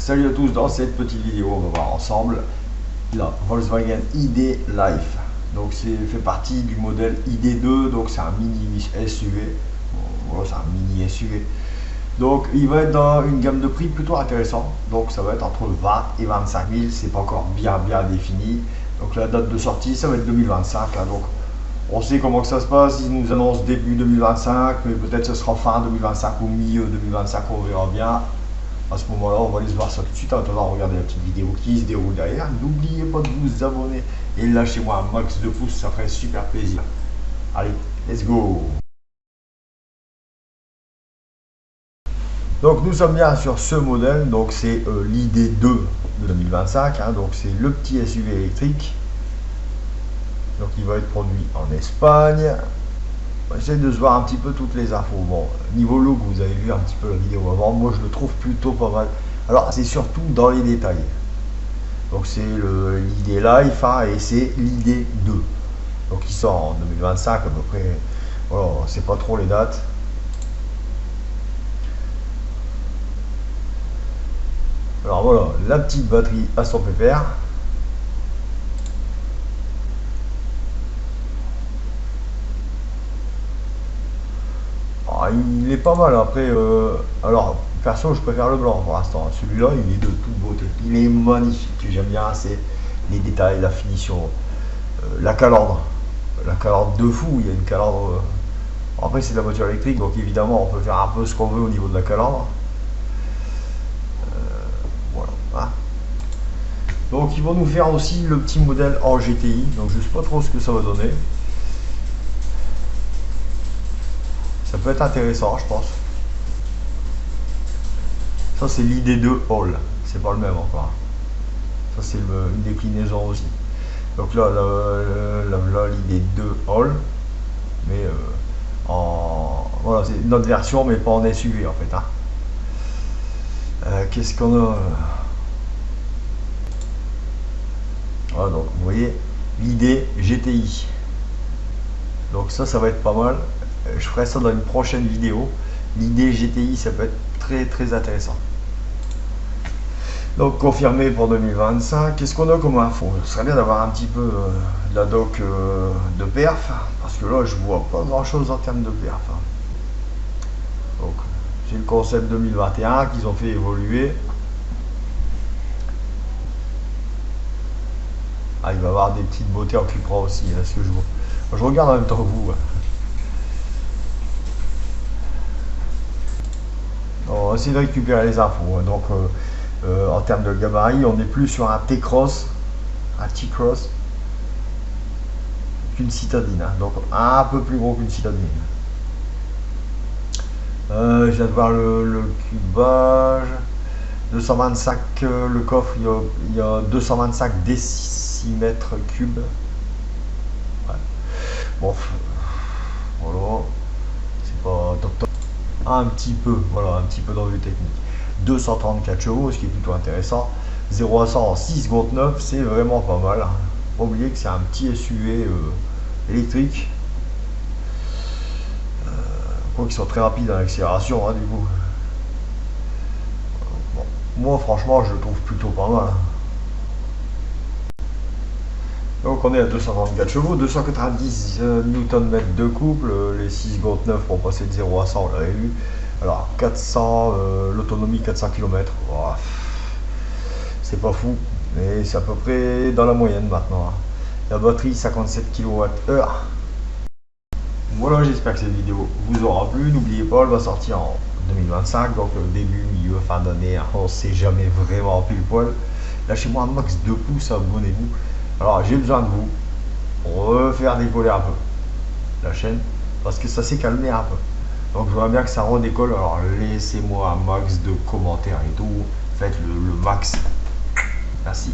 Salut à tous, dans cette petite vidéo on va voir ensemble la Volkswagen ID Life. Donc c'est fait partie du modèle ID2, donc c'est un mini SUV. Voilà, c'est un mini SUV. Donc il va être dans une gamme de prix plutôt intéressante. Donc ça va être entre 20 et 25 000, c'est pas encore bien défini. Donc la date de sortie ça va être 2025 là, donc on sait comment que ça se passe, ils nous annoncent début 2025, mais peut-être ce sera fin 2025 ou milieu 2025, on verra bien. À ce moment-là, on va aller se voir ça tout de suite. En attendant, regardez la petite vidéo qui se déroule derrière. N'oubliez pas de vous abonner et lâchez-moi un max de pouces, ça ferait super plaisir. Allez, let's go! Donc nous sommes bien sur ce modèle, donc c'est l'ID2 de 2025, hein, donc c'est le petit SUV électrique. Donc il va être produit en Espagne. On va essayer de se voir un petit peu toutes les infos. Bon, niveau look, vous avez vu un petit peu la vidéo avant, moi je le trouve plutôt pas mal. Alors c'est surtout dans les détails. Donc c'est l'ID Life, hein, et c'est l'ID 2. Donc il sort en 2025 à peu près. Voilà, on ne sait pas trop les dates. Alors voilà, la petite batterie à son pépère. Il est pas mal après. Alors perso, je préfère le blanc pour l'instant. Celui-là, il est de toute beauté. Il est magnifique. J'aime bien, c'est les détails, la finition, la calandre. La calandre de fou. Il y a une calandre. Après, c'est de la voiture électrique, donc évidemment, on peut faire un peu ce qu'on veut au niveau de la calandre. Voilà. Hein. Donc, ils vont nous faire aussi le petit modèle en GTI. Donc, je ne sais pas trop ce que ça va donner. Ça peut être intéressant, je pense. Ça, c'est l'ID2 All. C'est pas le même encore. Ça, c'est une déclinaison aussi. Donc là, l'ID2 All. Mais voilà, c'est notre version, mais pas en SUV en fait. Hein. Qu'est-ce qu'on a? Voilà, donc vous voyez, l'ID GTI. Donc ça va être pas mal. Je ferai ça dans une prochaine vidéo. L'ID GTI, ça peut être très intéressant. Donc confirmé pour 2025. Qu'est-ce qu'on a comme info? Ce serait bien d'avoir un petit peu de la doc de perf, parce que là je vois pas grand chose en termes de perf. Hein. Donc c'est le concept 2021 qu'ils ont fait évoluer. Ah, il va y avoir des petites beautés en Cupra aussi, là, ce que je vois. Je regarde en même temps que vous. On va essayer de récupérer les infos. Hein. Donc en termes de gabarit, on est plus sur un T-Cross, qu'une citadine, hein. Donc un peu plus gros qu'une citadine. Je viens de voir le cubage, 225, le coffre, il y a 225 décimètres cubes. Ouais. Bon, voilà, c'est pas top. Un petit peu, voilà, un petit peu dans le technique. 234 chevaux, ce qui est plutôt intéressant. 0 à 100 en 6 secondes 9, c'est vraiment pas mal. Faut oublier que c'est un petit SUV électrique. Quoi qu'ils sont très rapides dans l'accélération, hein, du coup. Bon, moi, franchement, je le trouve plutôt pas mal. Donc on est à 234 chevaux, 290 Nm de couple, les 6 secondes 9 pour passer de 0 à 100, on l'avait vu. Alors 400, l'autonomie 400 km, oh, c'est pas fou, mais c'est à peu près dans la moyenne maintenant. Hein. La batterie 57 kWh. Voilà, j'espère que cette vidéo vous aura plu. N'oubliez pas, elle va sortir en 2025, donc début, milieu, fin d'année, hein, on ne sait jamais vraiment pile poil. Lâchez-moi un max de pouces, abonnez-vous. Alors j'ai besoin de vous pour refaire décoller un peu la chaîne, parce que ça s'est calmé un peu. Donc je vois bien que ça redécolle, alors laissez-moi un max de commentaires et tout, faites le max. Merci.